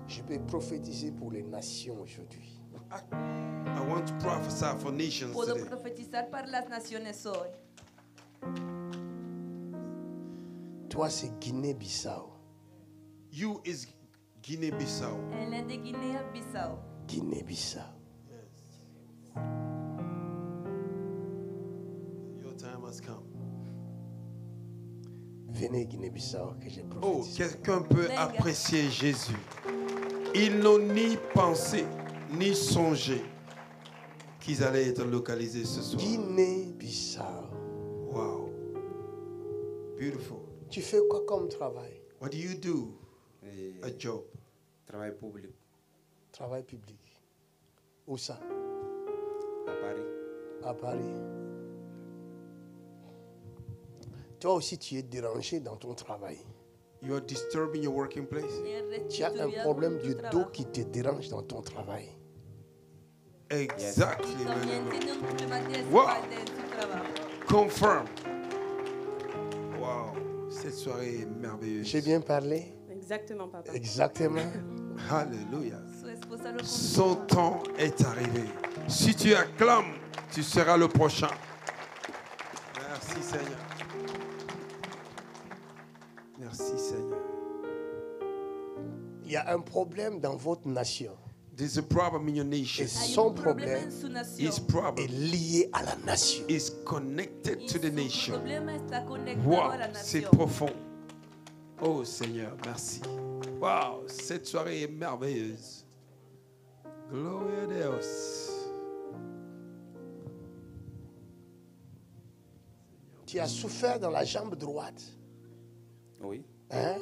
Je peux prophétiser pour les nations aujourd'hui. I want to prophesy for nations Puedo today. profetizar para las naciones hoy. Toi, c'est Guinée-Bissau. You is Guinea-Bissau. Él es de Guinea-Bissau. Guinée-Bissau. Your time has come. Venez Guinée-Bissau que j'ai Oh, prophétisé. quelqu'un peut Venga. apprécier Jésus. Ils n'ont ni pensé, ni songé qu'ils allaient être localisés ce soir. Guinée-Bissau. Wow. Beautiful. Tu fais quoi comme travail? What do you do? Et A job. travail public Travail public. Où ça? à Paris. À Paris. Toi aussi, tu es dérangé dans ton travail. You are disturbing your working place. Tu as un problème du dos qui te dérange dans ton travail. Exactly. También man. tiene un problema de Wow. espalda en su trabajo. Confirm. Wow. Cette soirée est merveilleuse. J'ai bien parlé? Exactement, papa. Exactement. Alléluia. Su esposa lo Son confirma. temps est arrivé. Si tu acclames, tu seras le prochain. Merci Seigneur. Merci Seigneur. Il y a un problème dans votre nation. There's a problem in your nation. Et Hay son un problema problème en su nación. His est problem lié à la nation. is connected Y to the su nation. problema está conectado Wow, a la c'est nación. profond. Oh Seigneur, merci. Wow, cette soirée est merveilleuse. Gloria a Dios. Tu as souffert dans la jambe droite. Oui. Hein?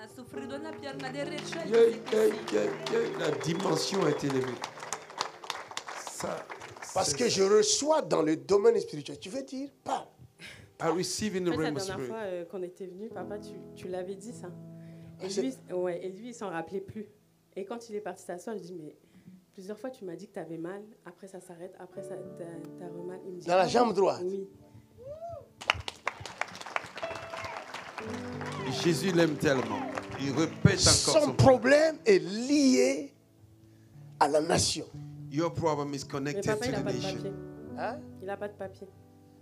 Ha sufrido en la pierna derecha. y Yeah, dice que yeah, sí. yeah, yeah. La dimension est élevée. Ça, Parce c'est- que je reçois dans le domaine spirituel. Tu veux dire? Parle. I receive in the En fait, la realm of dernière spirit. fois qu'on était venu, papa, tu l'avais dit ça. Ah, Et lui, il s'en rappelait plus. Et quand il est parti s'asseoir, je dis, mais plusieurs fois, tu m'as dit que tu avais mal. Après, ça s'arrête. Après, ça t'as mal. Il me dit, Dans la ah jambe bon? droite. Oui. Jésus l'aime tellement. Il répète encore Son son problème est lié à la nation. Your problem is Mais connected papa, to il n'a the pas de nation. papier. Hein? Il n'a pas de papier.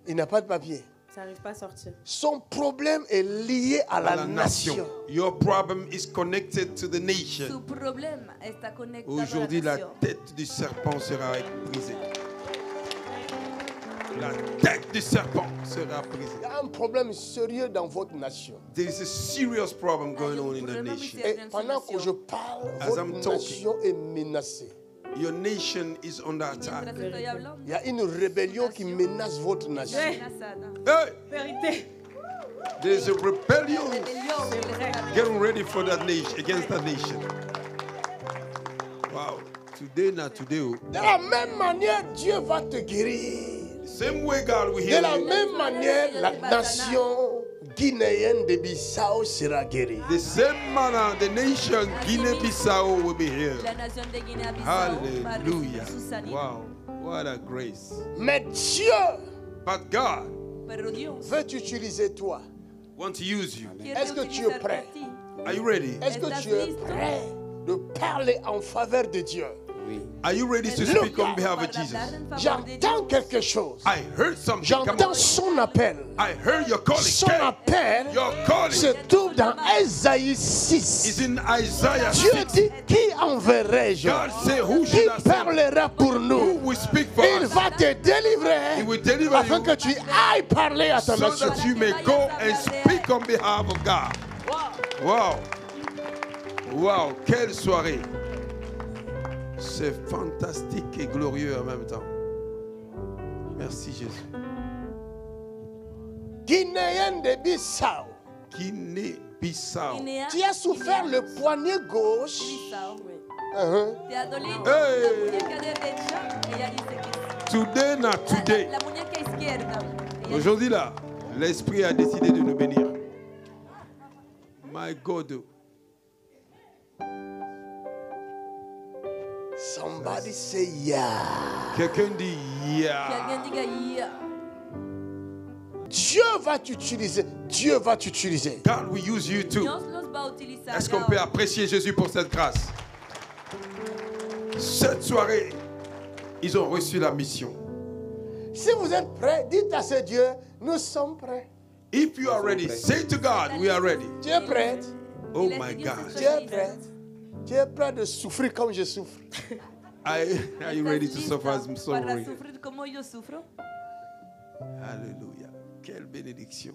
Il n'a pas de papier. Ça n'arrive pas à sortir. Son problème est lié à À la la nation. nation. Your problem is connected to the Su nation. problema está conectado Aujourd'hui, a la la nación. tête du serpent sera brisée. La tête du serpent sera brisée. Il y a un problème sérieux dans votre nation. There is a serious problem going on in the problema nation. muy Et pendant que je parle, As votre I'm talking. nation est menacée. Your nation is under attack. Mientras estoy hablando, Il y a une rébellion qui menace votre nation. amenazada. Hey, Vérité. there's a rebellion Rebelión que les está getting ready for that nation, against that nation. Wow. Today, not today. Oh. De la même manière, Dieu va te guérir. Same way God will De heal la you. même manière, la nation guinéenne de Bissau sera guérie. The same manner, the nation Guinea-Bissau will be healed. La nación de Guinea-Bissau va a recibir Hallelujah. su sanidad. Wow. What a grace. Mais Dieu But God Pero Dios veut t'utiliser toi. wants to use you. quiere Est-ce que tu es utilizarte prêt? a ti. Are you ready? Est-ce que Estás tu es listo? prêt de parler en faveur de Dieu? Oui. Are you ready to ¿Estás speak on listo behalf of para Jesus? hablar en favor de J'entends Dios? quelque chose. I heard something. Come J'entends on. son appel. I heard your calling. Son Hey, appel your calling se trouve dans Ésaïe is 6. in Isaiah Dieu 6. dit, qui enverrai-je? God said, who Qui should I send? parlera pour Who nous? will speak for Il us? va te He délivrer will deliver afin you que tu ailles parler à ta so nation. that you may go and speak on behalf of God. Wow. Wow. Quelle soirée. C'est fantastique et glorieux en même temps. Merci Jésus. Guinéenne de Bissau, Guinée-Bissau. tu as souffert le poignet gauche. Guinea-Bissau. Oui. Uh-huh. ¿Te ha dolido Hey. la muñeca derecha? Ella dice que sí. Today, not today. La muñeca izquierda. Ella Aujourd'hui là, l'Esprit a décidé de nous bénir. My God. Somebody say yeah. Quelqu'un dit Que yeah. alguien diga yeah. Dieu va t'utiliser. Dieu va t'utiliser. God will use you too. Dios los va a utilizar Est-ce qu'on peut apprécier Jésus pour cette grâce? Cette soirée, ils ont reçu la mission. Si vous êtes prêts, dites à ce Dieu, nous sommes prêts. If you are ready, say to God, we are ready. Tu es prête? Oh my God. Tu es prête? Tu es prêt de souffrir comme je souffre? Are you ready to suffer as I'm Para suffering? sufrir como yo sufro. Alléluia. Quelle bénédiction.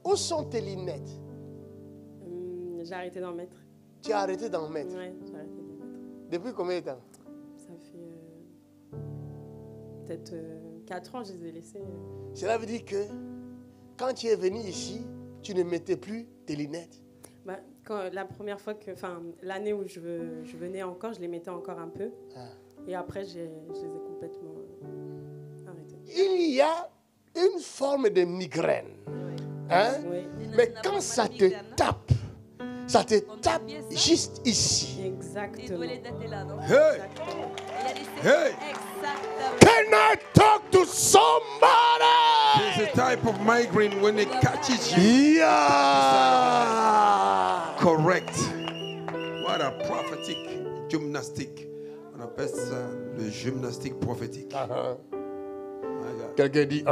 Où sont tes lunettes? J'ai arrêté d'en mettre. Tu as arrêté d'en mettre. Ouais, j'ai arrêté d'en mettre. Depuis combien de temps? Ça fait peut-être 4 ans que je les ai laissés. Cela veut dire que quand tu es venu ici, tu ne mettais plus tes lunettes. Bah, la première fois l'année où je venais encore, je les mettais encore un peu. Et après, je les ai complètement arrêtés. Il y a une forme de migraine. Hein? Oui, Mais quand ça te tape juste ici. exactement. Hey! Exactement. Hey! Exactamente. Can I talk to somebody? There's a type of migraine when it catches you. Yeah. Correct. What a prophetic gymnastic. On appelle ça le gymnastique prophétique. Uh-huh. My God. Quelqu'un dit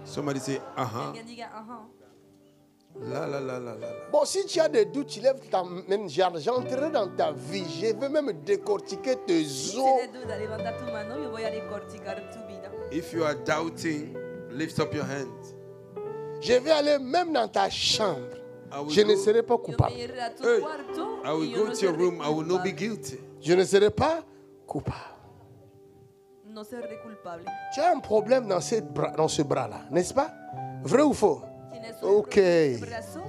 Somebody say, uh-huh. Alguien diga, ajá. La la la la la la. Bon, si tu as des doutes, tu lèves ta main. J'entrerai dans ta vie. Je vais même décortiquer tes Si os. tienes duda, levanta tu mano, yo voy a decorticar tu vida. If you are doubting, lift up your hands. Je vais aller même dans ta chambre. I will Je ne go- serai pas Yo coupable. me iré a tu Hey, cuarto I will y yo go no to your seré room. I will not be culpable. guilty. Je ne serai pas coupable. No seré culpable. Tu as un problème dans ce bras-là, n'est-ce pas? Vrai ou faux? Tienes Ok. problema en tu brazo,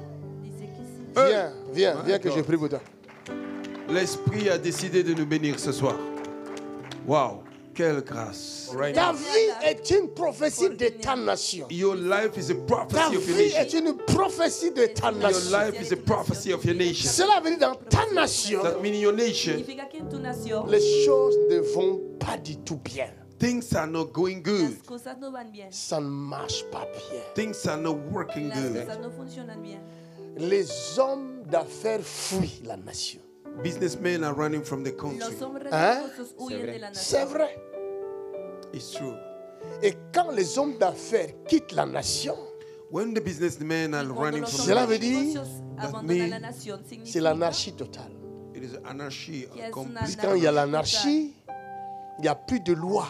dice que sí. Viens que je prie pour toi. L'Esprit a décidé de nous bénir ce soir. Wow, quelle grâce. Right Ta now. vie est une prophétie de ta nation. Your life is a Ta prophecy of your vie est nation. une prophétie de ta Your nation. life is a prophecy of your nation. Cela veut dire dans ta nation, That means your nation, Significa que en tu nación les choses ne vont pas du tout bien. things are not going good. las cosas no van bien. Ça ne marche pas bien. Things are not working Las good. cosas no funcionan bien. Les hommes d'affaires fuient la nation. Businessmen are running from the country. Los hombres ¿Ah? negocios huyen de la C'est nación. vrai. It's true. Et quand les hommes d'affaires quittent la nation, When the businessmen are Cuando running los from Cela hombres veut dire, negocios abandonan la means nación, c'est significa l'anarchie totale. it is anarchy que es una complete. Quand il y a l'anarchie, il n'y a plus de loi.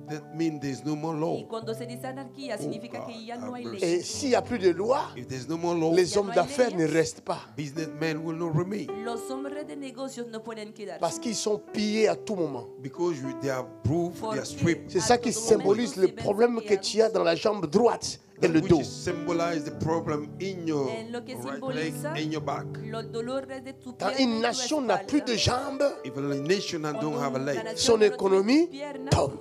That means there's no more y law. cuando se dice anarquía significa que ya no hay have ley. Et s'il n'y a plus de loi, If there's no more law, les Ya hommes no hay d'affaires ne leyes. restent pas. businessmen will not remain Los hombres de negocios no pueden quedar. Parce qu'ils sont pillés à tout moment. because they are proof, they are stripped, C'est ça qui symbolise le problème que tu as dans la jambe droite et le dos. which symbolize the problem in your En lo que right leg, simboliza in your back. los dolores de tu Quand pierna y une tu nation n'a plus de espalda. jambes, If a nation don't have a La leg, nación son no tiene économie pierna, tombe.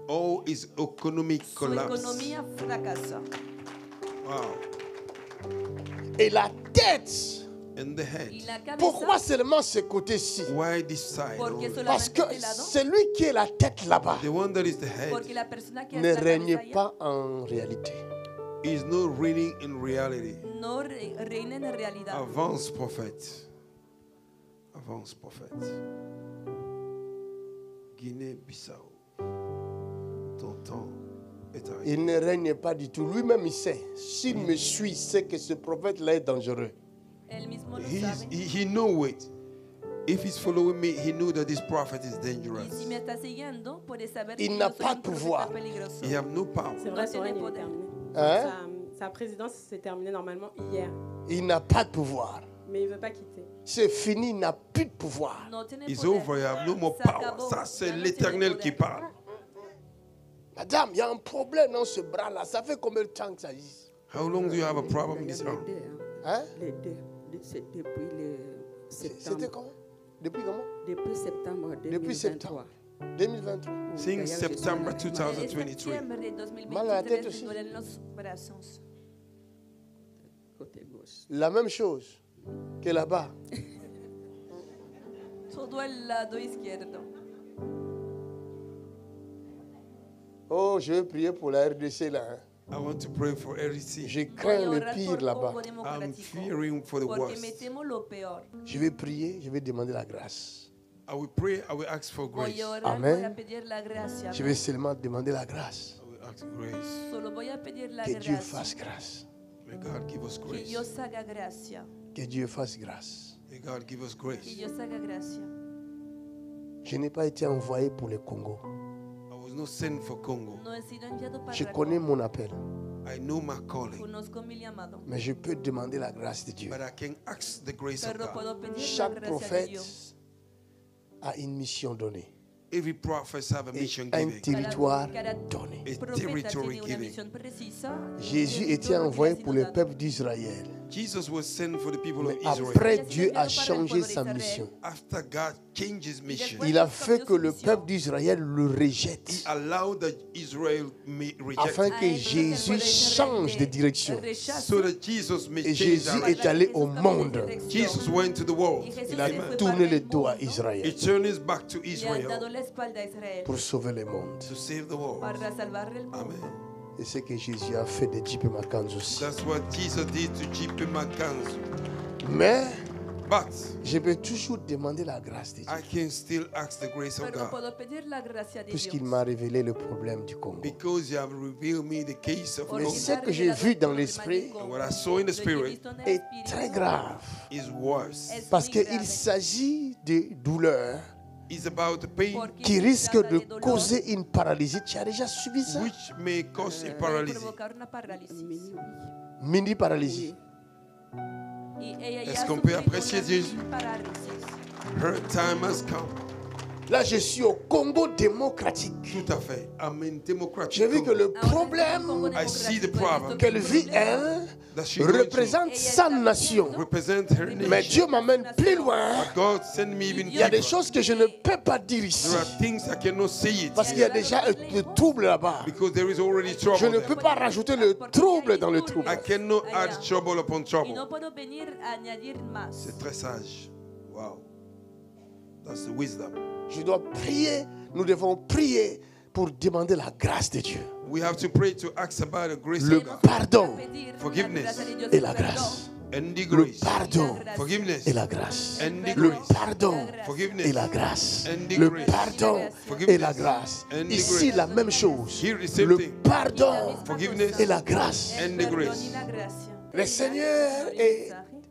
all is economic su collapse. economía fracasa. Wow. Et la tête, And the head. Y la cabeza, pourquoi seulement ce côté-ci? Why this side? porque only? Parce solamente que este lado, celui qui est la tête là-bas The one that is the head porque la persona que ne es la règne cabeza pas en réalité. is not reigning in reality. no reina en realidad. Avance, prophète. Avance, prophète. Guinée-Bissau. Ton temps est arrivé. Il ne règne pas du tout. Lui-même, il sait. S'il me suit, il sait que ce prophète-là est dangereux. Él mismo lo He sabe. know it. If he's following me, he knew that this prophet is Y dangerous. si me está siguiendo, puede saber Il que n'a yo soy pas un de profeta pouvoir. peligroso. He have no power. C'est vrai, No son tiene règne est poder. terminé. Hein? Sa présidence s'est terminée normalement hier, Il n'a pas de pouvoir. mais il ne veut pas quitter. C'est fini, il n'a plus de pouvoir. No tiene It's poder. over. You have no more Se power. acabó. Ça, c'est Ya no l'Éternel tiene qui poder. parle. Madame, il y a un problème dans ce bras-là. Ça fait combien de temps que ça existe? How long do you have a problem Il with y this en a arm? deux, hein. Hein? Les deux. C'est depuis le C'était septembre. comment? Depuis comment? Depuis septembre 2023. Depuis septembre 2023. Since D'ailleurs, je suis September malade. Desde 2023. septiembre de Mal a la tête 2023 aussi. me duelen los brazos. Côté gauche. La même chose que là-bas. Todo el lado izquierdo. Oh, je vais prier pour la RDC là. Hein. I want to pray for REC. Je crains Voy a le orar pire por là-bas. Congo I'm Democrático, fearing for the porque me worst. temo lo peor. Je vais prier, je vais demander la grâce. I will pray, I will ask for grace. Voy a orar, Amen. voy a pedir la gracia. Je vais seulement demander la grâce. I will ask grace. Solo voy a pedir la Que Dieu gracia. fasse grâce. May God give us Que grace. Dios haga gracia. Que Dieu fasse grâce. May God give us Que grace. Dios haga gracia. Je n'ai pas été envoyé pour le Congo. I was not sent for Congo. No he sido enviado para Je la connais Congo. mon appel, I know my calling, Conozco mi llamado. mais je peux demander la grâce de Dieu. but I can ask the grace of Pero God. puedo pedir la Chaque gracia de prophète Dios. a une mission donnée Every prophet have a et mission un giving. territoire Cada donné. A profeta territory tiene una giving. misión precisa. Jésus y était todo envoyé que ha pour sido le dado. peuple d'Israël. Jesus was sent for the people Mais of Israel. après, Dieu a changé sa mission. After God changed his mission, Il a fait que le peuple d'Israël le he rejette allowed that Israel may afin reject que Jésus change de direction. so that Jesus may Et change Jésus direction. est allé au monde. Jesus went to the world. Il a tourné le dos à He Israël turned his back to Le ha Israel dado la espalda a Israel pour sauver le monde. to save the world. para salvar el mundo. Amen. Et c'est ce que Jésus a fait de J.P. Makanz aussi. That's what Jesus did to J.P. Makanz. Mais But je peux toujours demander la grâce de Dieu, I can still ask the grace of Pero God puedo pedir la gracia de puisqu'il Dios. m'a révélé le problème du Congo. because you have revealed me the case of Porque Mais Congo. ce que j'ai vu dans l'esprit And what I saw in the Lo que he spirit visto en el est espíritu très grave. is worse. es Parce muy qu'il grave. s'agit de douleurs It's about the pain Porque qui se risquent trata de dolor causer une paralysie. Tu as déjà subi ça? which may cause a puede paralysis. provocar una parálisis. Mini paralysie. Y ella Est-ce ya ha qu'on peut sufrido apprécier una Jésus? parálisis. Her time has come. Là, je suis au Congo démocratique. Tout à fait. I'm in democratic J'ai vu que Congo. le Ahora problème Congo I see the democrático, problem. esto qu'elle que vit, problema elle, That she going représente Ella sa está nation. viviendo. represent her Mais nation. Dieu m'amène plus loin. But God send me even Il y a des deeper. choses que je ne peux pas dire ici. There are things I cannot say it Parce qu'il y a déjà le trouble là-bas. because there is already Je trouble ne there. peux pas rajouter le trouble dans le trouble. I cannot add trouble upon Y trouble. no puedo venir a añadir más. C'est très sage. Wow. That's the wisdom. Je dois prier. Nous devons prier pour demander la grâce de Dieu. We have to pray to ask about the grace Le of God pardon Pedir Forgiveness. la gracia de Dios, et el la perdón, grâce. and the Le grace. pardon Forgiveness et la grâce. and the Le grace. pardon Forgiveness et la grâce. and the Le grace. pardon et Forgiveness la grâce. and the Ici, grace. la même chose. Here the same Le thing. pardon Forgiveness et la grâce. el and the perdón grace. y la gracia. Le Seigneur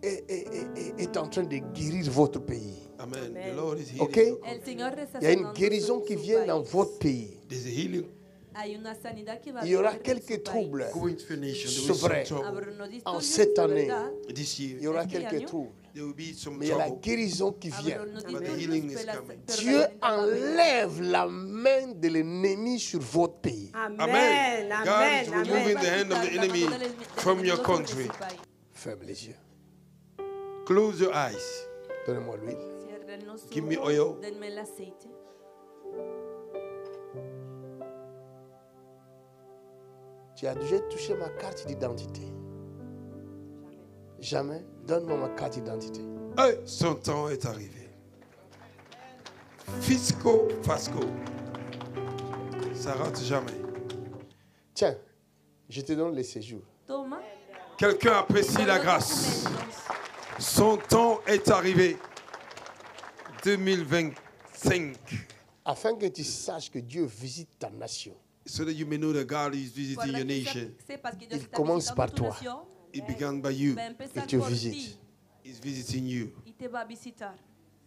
est en train de guérir votre pays. Amen. The Lord is healing. Ok? your El country. Señor está Il y a une sanando guérison su- qui su vient dans país. votre pays. There's a healing Hay una sanidad que va a Il y aura venir en su quelques país. troubles going to the nation. There C'est will be vrai. some trouble Habrá unos en disturbios, cette année. ¿verdad? this Il y year. aura Este quelques año. troubles. There will be some Mais il y a la trouble. guérison qui Habrá vient. unos But the disturbios, healing is pero la- coming. pero la Dieu sanidad va a venir. enlève la main de l'ennemi sur votre pays. Amen. Amen. God Amen. is removing the hand of the enemy from your country. Ferme les yeux. Close your eyes. Donnez-moi l'huile. Cierren los Give me ojos, oil. denme el aceite. Tu as déjà touché ma carte d'identité? Jamais. Donne-moi ma carte d'identité. Hey, son temps est arrivé. Fisco, Fasco. Ça rate jamais. Tiens, je te donne le séjour. Toma. Quelqu'un apprécie la grâce. Son temps est arrivé. 2025. Afin que tu saches que Dieu visite ta nation. So that you may know that God is visiting Para your que nation. sepas que Dios Il está commence visitando par tu toi. nación, It began by you. va a empezar Il te por visite. ti He's visiting you. y te va a visitar.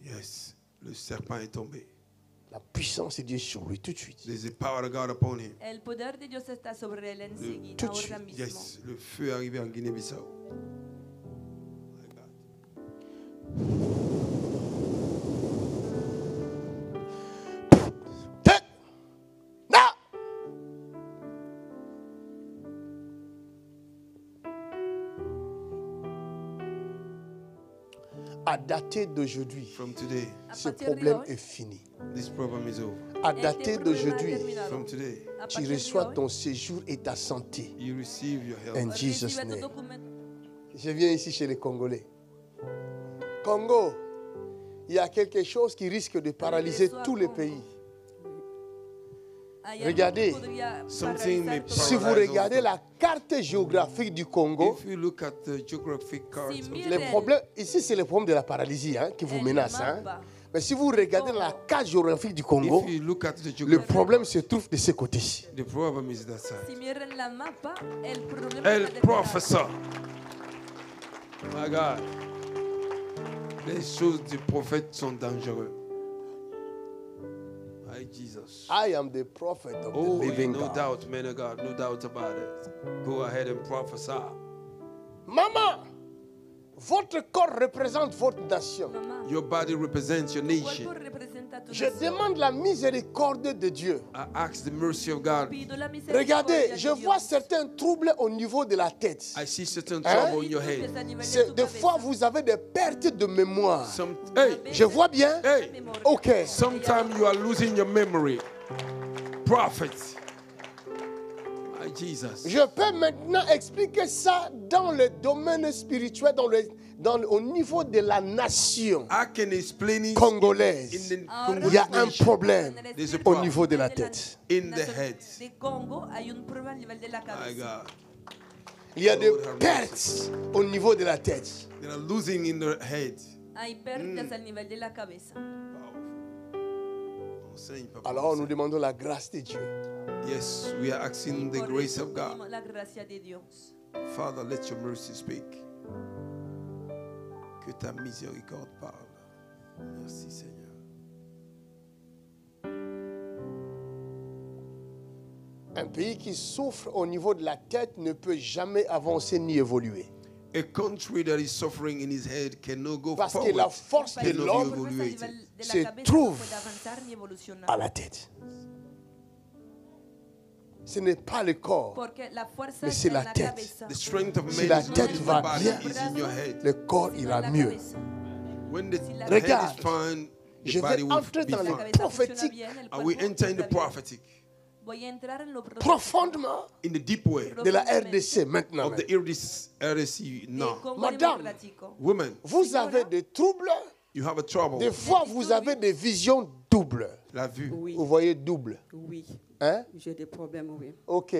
Yes. Le serpent est tombé. La puissance de Dieu est sur lui tout de suite. There's the power of God upon him. El poder de Dios está sobre él enseguida, tout de ahora suite. mismo. Yes. Le feu est arrivé en Guinée-Bissau. My God. Tête! Là! À dater d'aujourd'hui, From today, A ce partir de problème hoy, est fini. this problem is over. À este dater problema ha d'aujourd'hui, terminado. From today, A tu partir de reçois hoy, ton séjour et ta santé. you receive your In health. Jesus' recibe tu name. documento. Je viens ici chez les Congolais. Congo, il y a quelque chose qui risque de paralyser tous les pays. Regardez, si vous regardez la carte géographique du Congo, If you look at the geographic card, les problèmes, ici c'est le problème de la paralysie qui vous menace. Mais si vous regardez la carte géographique du Congo, if you look at the le geographic, problème se trouve de ce côté-ci. the problem is that side. Si miran la mapa, el problema El está de professeur. My God. Les choses du prophète sont dangereuses. My Jesus. I am the prophet of Oh, the living no God. doubt, man of God, no doubt about it. Go ahead and prophesy. Maman, votre corps représente votre nation. Mamá, Your body represents your tu nation. cuerpo representa tu Je nación. demande la miséricorde de Dieu. I ask the mercy of God. Pido la misericordia Regardez, de je Dios. vois certains troubles au niveau de la tête. I see certain Hein? trouble in your head. Empieza a nivel de C'est- tu Des cabeza. fois, vous avez des pertes de mémoire. Hey, Je vois bien? hey. Ok. Sometimes you are losing your memory. Prophet. My Jesus. Je peux maintenant expliquer ça dans le domaine spirituel, au niveau de la nation I can explain it congolaise. in the Ahora, Il y a Congolese un nation. problème There's a au problem niveau de la tête. in the head. De Congo hay un problema a nivel de la My cabeza. God. Il y a des pertes au niveau de la tête. They are losing in their head. Hay pérdidas al nivel de la cabeza. Saying, Papa, Alors nous demandons la grâce de Dieu. yes, we are asking the Por grace eso of God. pedimos la gracia de Dios. Father, let your mercy speak. Que ta miséricorde parle. Merci, Seigneur. Un pays qui souffre au niveau de la tête ne peut jamais avancer ni évoluer. A country that is suffering in his head cannot go Parce que forward. la force de Cannot l'homme be Fuerza a evaluated. nivel de se la cabeza trouve no puede avanzar ni evolucionar. à la tête. Ce n'est pas le corps. Porque la fuerza Mais c'est está en la la tête. cabeza. The strength of Si man la is not tête in the va body, bien, it's in your head. Le corps Sino ira en la mieux. cabeza. When the la- head Regarde. is fine, the Je body vais will entrer be dans La les fine. cabeza funciona prophétique bien, el And we cuerpo enter in the anda bien. prophetic, Voy a entrar en lo profético. profondément in the deep way de la RDC maintenant. of the RDC De now. Congo Madame. democrático. Women, Vous avez des troubles, you have a trouble. des fois vous avez des visions doubles. La vue. Oui, Vous voyez double. oui. Hein? J'ai des problèmes, oui. Ok.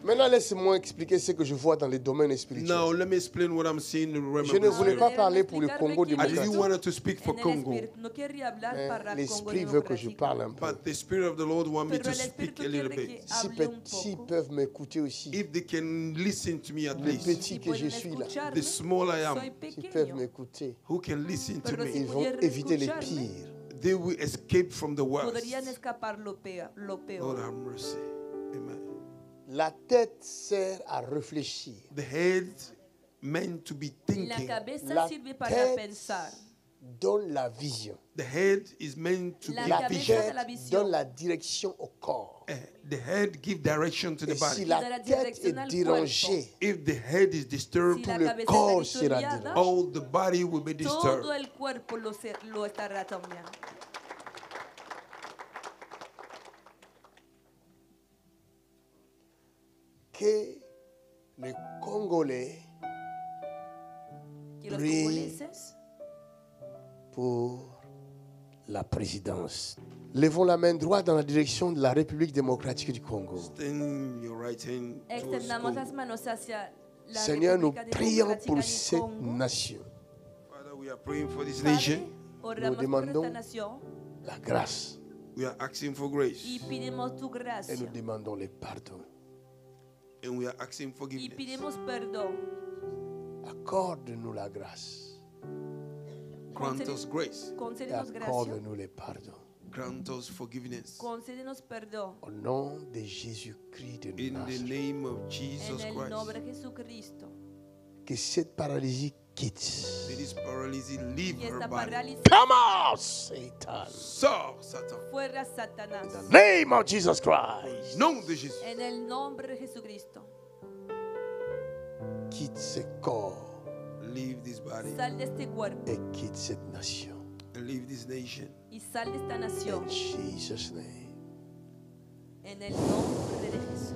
Maintenant, laissez-moi expliquer ce que je vois dans les domaines spirituels. Now, let me explain what I'm seeing in the realm Je of ne the voulais spirit. pas parler pour le Congo I didn't démocratique. want to speak for En el Congo, espíritu, no quería hablar para Mais el Congo l'Esprit veut que je democrático. parle un peu. but the Spirit of the Lord wants me Pero to el speak Espíritu a little quiere que bit. Si hable un petits poco. peuvent m'écouter aussi, If they can listen to me at les least, petits Si que je pueden suis là, escucharme, the small I am, soy qui peuvent pequeño. m'écouter, who can listen to Pero si me, ils vont pudieran éviter les escucharme, pires. they will escape from the worst. Podrían escapar lo peor. Lord have mercy. Amen. La tête sert à réfléchir. The head meant to be La thinking. cabeza La sirve para tête pensar. donne la vision. The head is meant to La be La cabeza tête de la vision. donne la direction au corps. the head give direction to the Et si body. la Da la tête direction est al dérangée, If the head is disturbed, Si tout la le cabeza corps está sera distoriada, dérangé. all the body will be disturbed. todo el cuerpo lo estará también. Que les Congolais Que los Pray. congoleses pour la présidence. Levons la main droite dans la direction de la République démocratique du Congo. Extend your right hand towards extendamos las Congo. manos hacia la Seigneur, nous República prions Democrática pour del cette Congo. nation. Father, we are praying for this Padre, nation. oramos por demandons esta nación La grâce. We are asking for grace. y pedimos tu Et gracia nous demandons le pardon. And we are asking y forgiveness. pedimos perdón. Accorde-nous la grâce. Grant us grace. Et Concédenos gracia, accorde-nous le pardon. Grant us forgiveness. concédenos perdón. Au nom de Jésus-Christ de In the Nazareth. name of Jesus En el Christ. nombre de Jesucristo. Que cette paralysie quitte. May this paralysis leave Y her esta body. parálisis Come out, Satan. Sors, Satan. fuera Satanás. In the name of Jesus Christ. Nom de Jésus. En el nombre de Jesucristo. Quitte ce corps Leave this body Sal de este cuerpo et quitte cette nation. and leave this nation. y sal de esta nación. In Jesus' name. En el nombre de Jesús.